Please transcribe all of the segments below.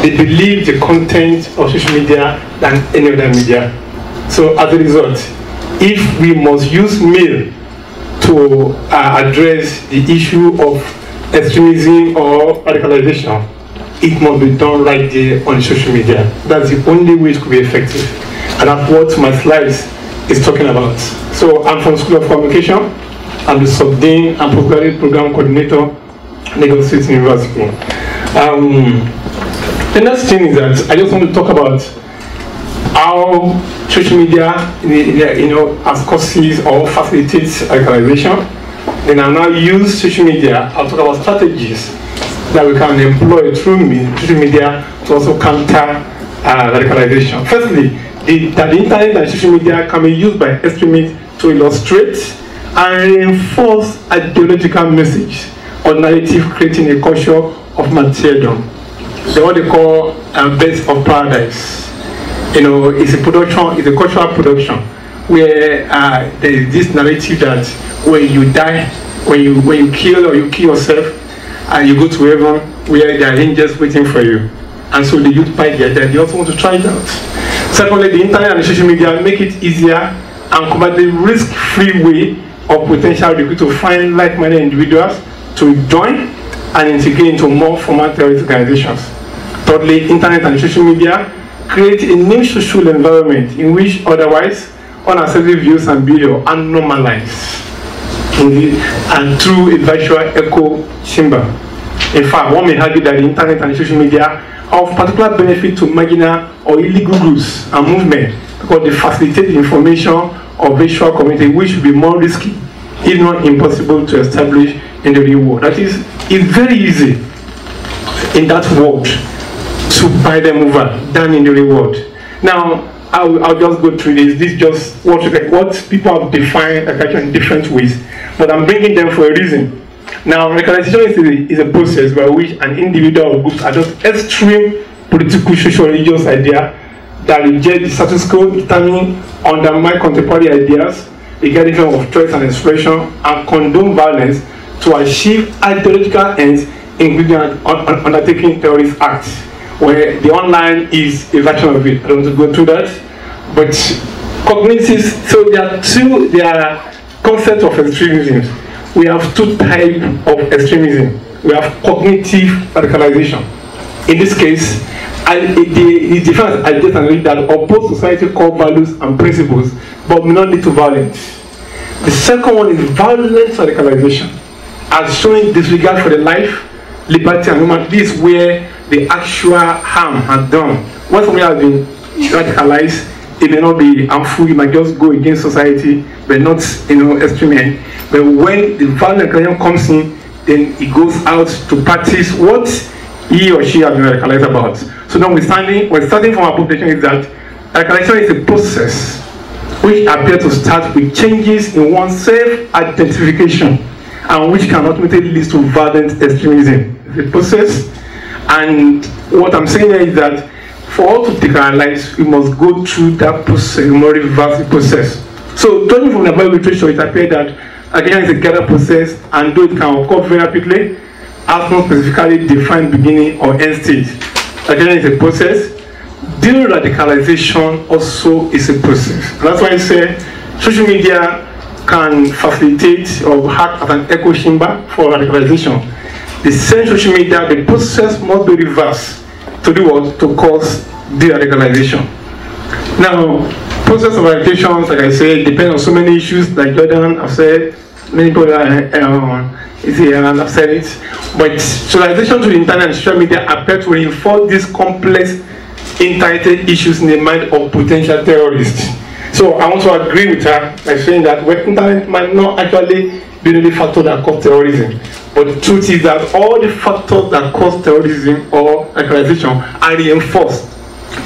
they believe the content of social media than any other media. So as a result, if we must use mail to address the issue of extremism or radicalization, it must be done right there on social media. That's the only way it could be effective. And that's what my slides is talking about. So I'm from School of Communication. I'm the Sub-Dean and Postgraduate Program Coordinator, Lagos State University. The next thing is that I just want to talk about how social media, as causes or facilitates radicalization. Then I'll now use social media. I'll talk about strategies that we can employ through social media to also counter radicalization. Firstly, that the internet and social media can be used by extremists to illustrate and reinforce ideological message or narrative, creating a culture of martyrdom. What they call best of paradise. It's a production, it's a cultural production where there is this narrative that when you die, when you kill or you kill yourself, and you go to heaven where there are angels waiting for you. And so the youth buy their death. They also want to try it out. Secondly, the internet and the social media make it easier and provide the risk-free way of potential recruits to find like-minded individuals to join and integrate into more formal terrorist organizations. Thirdly, internet and social media create a new social environment in which otherwise unacceptable views and behavior are normalized and through a virtual echo chamber. In fact, one may argue that the internet and social media are of particular benefit to marginal or illegal groups and movements because they facilitate the information of virtual community, which will be more risky, if not impossible, to establish in the real world. That is, it's very easy in that world to buy them over than in the real world. Now, I'll just go through this. This is just what people have defined in different ways, but I'm bringing them for a reason. Now, radicalization is a process by which an individual or group adopt extreme political, social, religious idea that reject the status quo, determine, undermine contemporary ideas, regarding freedom of choice and expression, and condone violence to achieve ideological ends, including undertaking terrorist acts, where the online is a version of it. I don't want to go through that, but cognitive. So there are concepts of extremism. We have two types of extremism. We have cognitive radicalization. In this case, the difference ideas and that oppose society core values and principles, but may not lead to violence. The second one is violent radicalization, as showing disregard for the life, liberty, and human. This is where the actual harm has done. When somebody has been radicalized, it may not be harmful. It might just go against society, but not extreme. But when the violent radicalization comes in, then it goes out to practice what he or she has been radicalized about. So now we're starting from our population is that radicalization is a process which appears to start with changes in one's self-identification and which can ultimately lead to violent extremism. It's a process, and what I'm saying here is that for us to decriminalize, we must go through that process, we must reverse the process. So judging from the Bible literature, it appears that again, it's a gathered process, and though it can occur very rapidly, has no specifically defined beginning or end stage. Again, it's a process. De-radicalization also is a process. And that's why I say social media can facilitate or act as an echo chamber for radicalization. The same social media, the process must be reversed to do what? To cause de-radicalization. Now, process of radicalization, like I said, depends on so many issues, like Jordan have said. Many people have said it, but socialization to the internet and social media appear to reinforce these complex, entitled issues in the mind of potential terrorists. So I want to agree with her by saying that the internet might not actually be the only factor that causes terrorism, but the truth is that all the factors that cause terrorism or radicalization are reinforced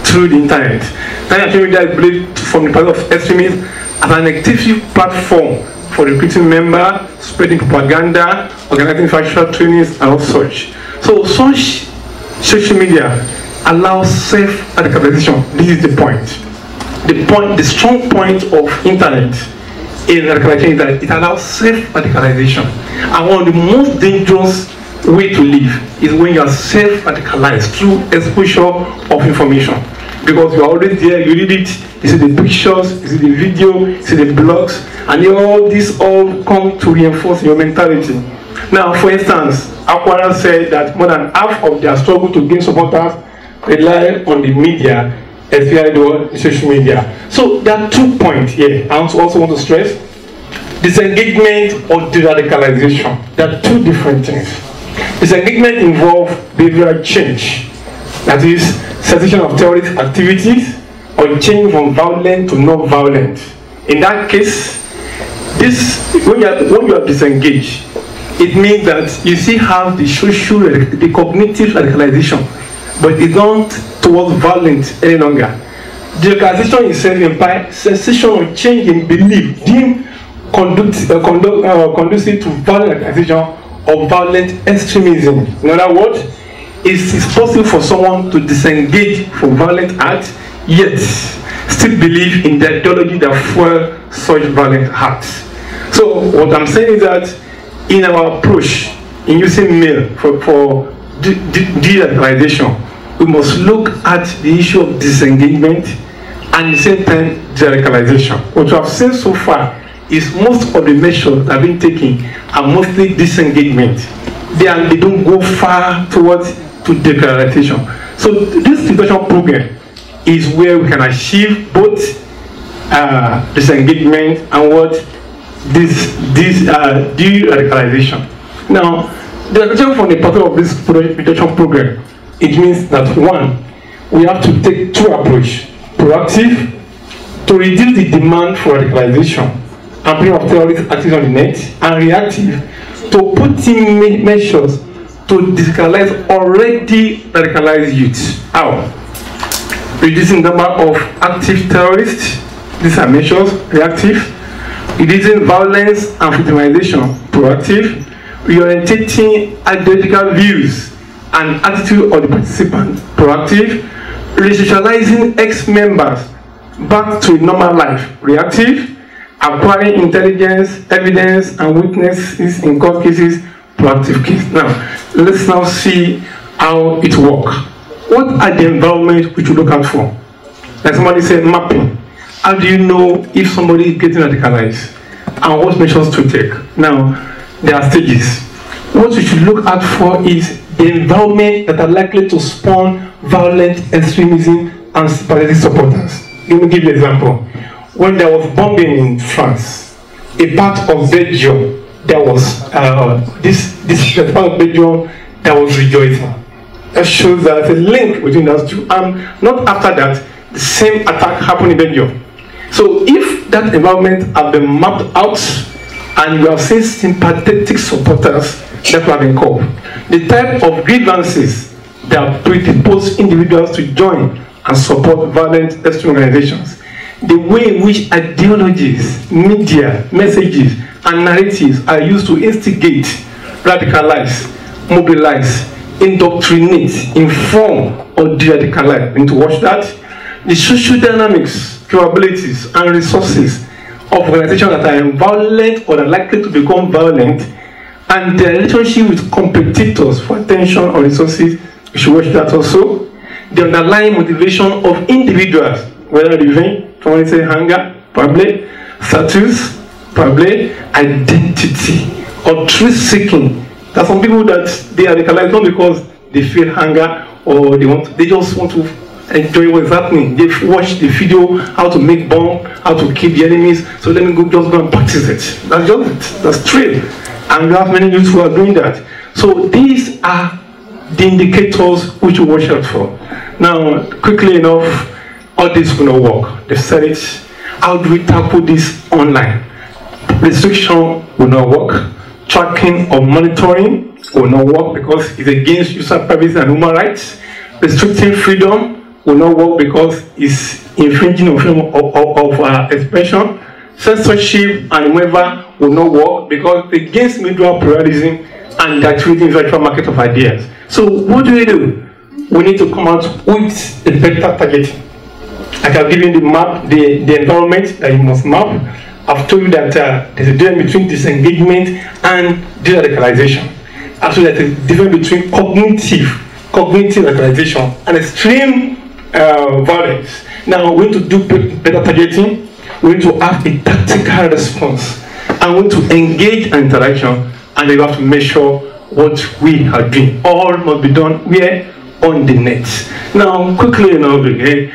through the internet. Internet and social media is believed from the part of extremism as an active platform for recruiting members, spreading propaganda, organizing factual trainings, and all such. So such social media allows self-radicalization. This is the point. The strong point of internet in radicalization is that it allows self-radicalization. And one of the most dangerous way to live is when you are self-radicalized through exposure of information. Because you are always there, you read it, you see the pictures, you see the video, you see the blogs, and all these all come to reinforce your mentality. Now, for instance, Aquara said that more than half of their struggle to gain supporters rely on the media, especially the social media. So there are 2 points here I also want to stress. Disengagement or de-radicalization. There are 2 different things. Disengagement involves behavioral change. That is, cessation of terrorist activities or change from violent to non-violent. In that case, when you are disengaged, it means that you still have the cognitive radicalization, but it's not towards violence any longer. The radicalization itself implies cessation of change in belief, deemed conducive to violent radicalization or violent extremism. In other words, it is possible for someone to disengage from violent acts, yet still believe in the ideology that fuel such violent acts. So what I'm saying is that in our approach in using mail for de-radicalization, we must look at the issue of disengagement and at the same time de-radicalization. What we have seen so far is most of the measures that have been taken are mostly disengagement. They don't go far towards to de-radicalization. So this education program is where we can achieve both disengagement and what this de-radicalization. Now, the radicalization from the part of this education program, it means that 1, we have to take 2 approaches: proactive, to reduce the demand for radicalization and bring of terrorist activity on the net, and reactive, to put in measures to radicalize already radicalized youth. How? Reducing the number of active terrorists. These are measures. Reactive. Reducing violence and victimization. Proactive. Reorientating ideological views and attitude of the participant. Proactive. Resocializing ex-members back to a normal life. Reactive. Acquiring intelligence, evidence, and witnesses in court cases. Proactive case. Now, let's now see how it works. What are the environments which you look out for? Like somebody said, mapping. How do you know if somebody is getting radicalized? And what measures to take? Now, there are stages. What you should look out for is the environment that are likely to spawn violent extremism and sympathetic supporters. Let me give you an example. When there was bombing in France, a part of Belgium, there was this part of Belgium that was rejoicing. That shows that there's a link between those two. And not after that, the same attack happened in Belgium. So if that environment has been mapped out and you have seen sympathetic supporters, that have been called. The type of grievances that predispose individuals to join and support violent extreme organizations. The way in which ideologies, media, messages, and narratives are used to instigate, radicalize, mobilize, indoctrinate, inform, or de-radicalize. We need to watch that. The social dynamics, capabilities, and resources of organizations that are violent or are likely to become violent, and their relationship with competitors for attention or resources. We should watch that also. The underlying motivation of individuals, whether living, someone say hunger, probably, status, probably, identity, or truth seeking. There are some people that they are radicalized not because they feel hunger or they just want to enjoy what's happening. They've watched the video how to make bomb, how to kill the enemies, so let me just go and practice it. That's just it. That's true. And we have many youths who are doing that. So these are the indicators which you watch out for. Now, quickly enough, all this will not work. They said it. How do we tackle this online? Restriction will not work. Tracking or monitoring will not work because it's against user privacy and human rights. Restricting freedom will not work because it's infringing on freedom of expression. Censorship and waiver will not work because it's against media pluralism and the activity in the virtual market of ideas. So what do? We need to come out with a better targeting. Like I've given the map, the environment that you must map. I've told you that there's a difference between disengagement and de-radicalization. Actually, there's a difference between cognitive radicalization and extreme violence. Now, we need to do better targeting. We need to have a tactical response, and we need to engage in interaction, and we have to measure what we are doing. All must be done where? On the net. Now, quickly, okay,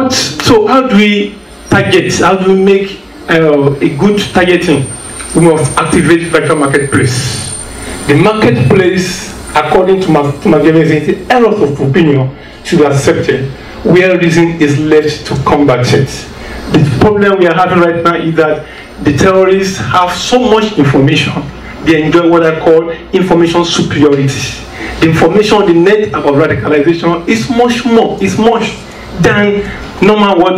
so how do we target? How do we make a good targeting? We must activate virtual marketplace. The marketplace, according to Machiavelli, errors of opinion should be accepted where reason is left to combat it. The problem we are having right now is that the terrorists have so much information. They enjoy what I call information superiority. The information on the net about radicalization is much more, than normal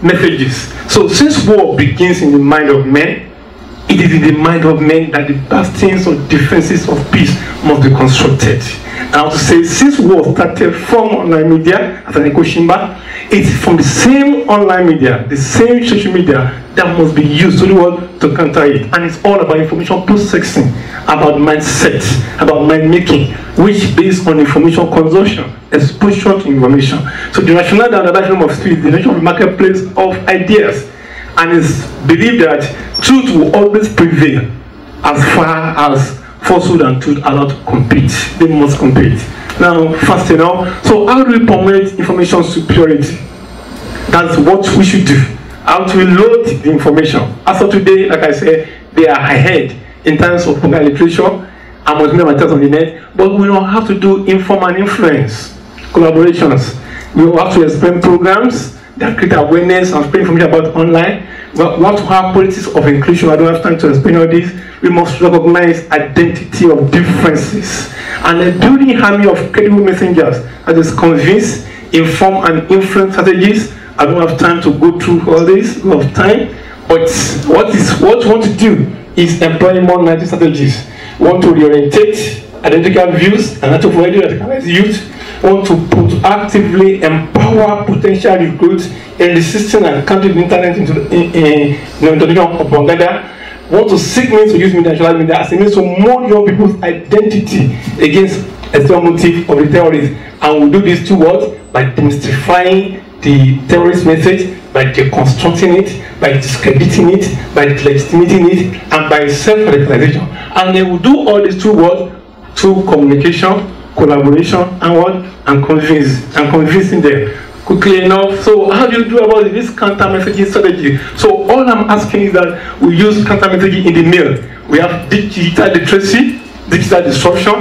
messages. So since war begins in the mind of men, it is in the mind of men that the bastions or defenses of peace must be constructed. And I have to say, since war started from online media, as an Ekoshimba, it's from the same online media, the same social media that must be used to counter it. And it's all about information processing, about mindset, about mind making, which based on information consumption, exposure to information. So the rationale and the rationale of speech, the nature of the marketplace of ideas, and it's believed that truth will always prevail as far as falsehood and truth are not to compete. They must compete. Now, fast enough. So how do we promote information superiority? That's what we should do. How to load the information. As of today, like I said, they are ahead in terms of online literature and multimedia materials on the net, but we don't have to do inform and influence collaborations. We will have to explain programs that create awareness and spread information about online. We have to have politics of inclusion. I don't have time to explain all this. We must recognize identity of differences and then building army of credible messengers that is convince, inform, and influence strategies. I don't have time to go through all this. We have time, but what we want to do is employ more narrative strategies. We want to reorientate identical views and not to radicalize youth. We want to actively empower potential recruits in resisting and countering the internet into the introduction of propaganda. We want to seek means to use media as a means to mold your people's identity against external motive of the terrorists. And we do this through what? By demystifying the terrorist message, by deconstructing it, by discrediting it, by legitimating it, and by self-radicalization. And they will do all this through what? Through communication, collaboration, and what? And convincing them. Quickly enough. So how do you do about this counter messaging strategy? So all I'm asking is that we use counter messaging in the mail. We have digital literacy, digital disruption,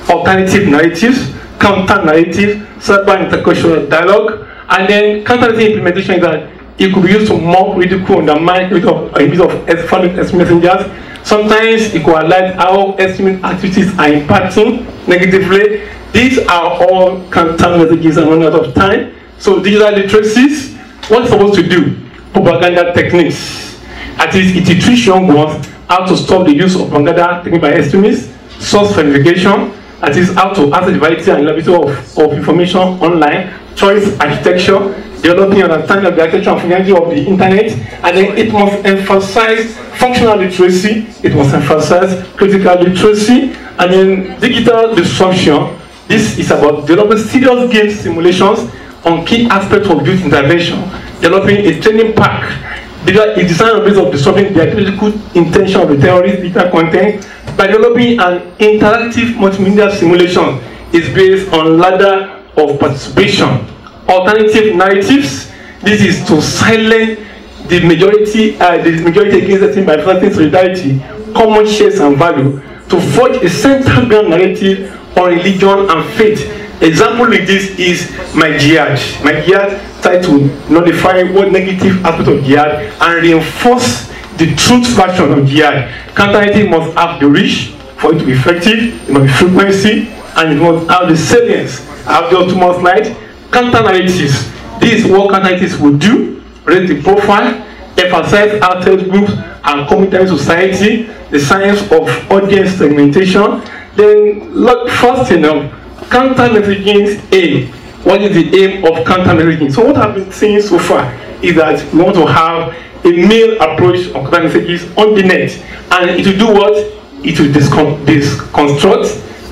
alternative narratives, counter narrative, cyber intercultural dialogue, and then counter implementation is that it could be used to mock, ridicule, undermine a bit of extremist messengers. Sometimes it could highlight how extremist activities are impacting negatively. These are all counter messages and run out of time. So digital literacies, what it's supposed to do? Propaganda techniques. At least it teaches young ones how to stop the use of propaganda taken by extremists, source verification, at least how to access the variety and reliability of information online, choice architecture, developing an understanding of the architecture and functionality of the internet, and then it must emphasize functional literacy, it must emphasize critical literacy, and then digital disruption. This is about developing serious game simulations on key aspects of youth intervention, developing a training pack. It's designed on the basis of disrupting the ideological intention of the terrorist digital content by developing an interactive multimedia simulation. It's based on ladder of participation. Alternative narratives. This is to silence the majority against the team by fostering solidarity, common shares and value, to forge a central ground narrative on religion and faith. Example of this is My Jihad. My Jihad tried to nullify what negative aspect of jihad and reinforce the truth version of jihad. Counter-narrative must have the reach for it to be effective, it must be frequency, and it must have the salience. I have just 2 more slides. Counter-narratives. This is what counter-narratives will do: raise the profile, emphasize outside groups and community society, the science of audience segmentation. Then, look, first enough, counter messaging's aim. What is the aim of counter messaging? So what I've been saying so far is that we want to have a male approach of counter messages on the net, and it will do what? it will deconstruct,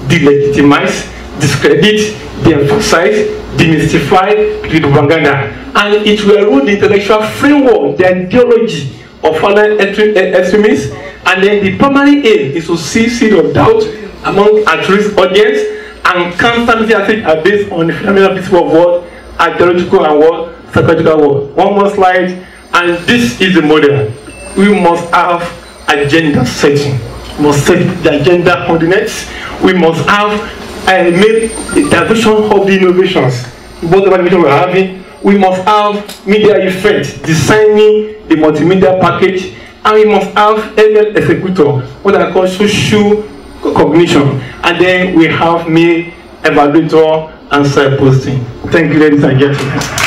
delegitimize, discredit, de-emphasize, demystify the propaganda, and it will erode the intellectual framework, the ideology of other extremists, and then the primary aim is to see seed of doubt among at-risk audience and constantly are based on the fundamental principle of what ideological and what psychological world. One more slide, and this is the model. We must have agenda setting. We must set the agenda on the net. We must have made the diversion of the innovations. Whatever innovation we're having, we must have media effect, designing the multimedia package, and we must have ML executor, what I call social cognition, and then we have me evaluator and self-posting. Thank you, ladies and gentlemen.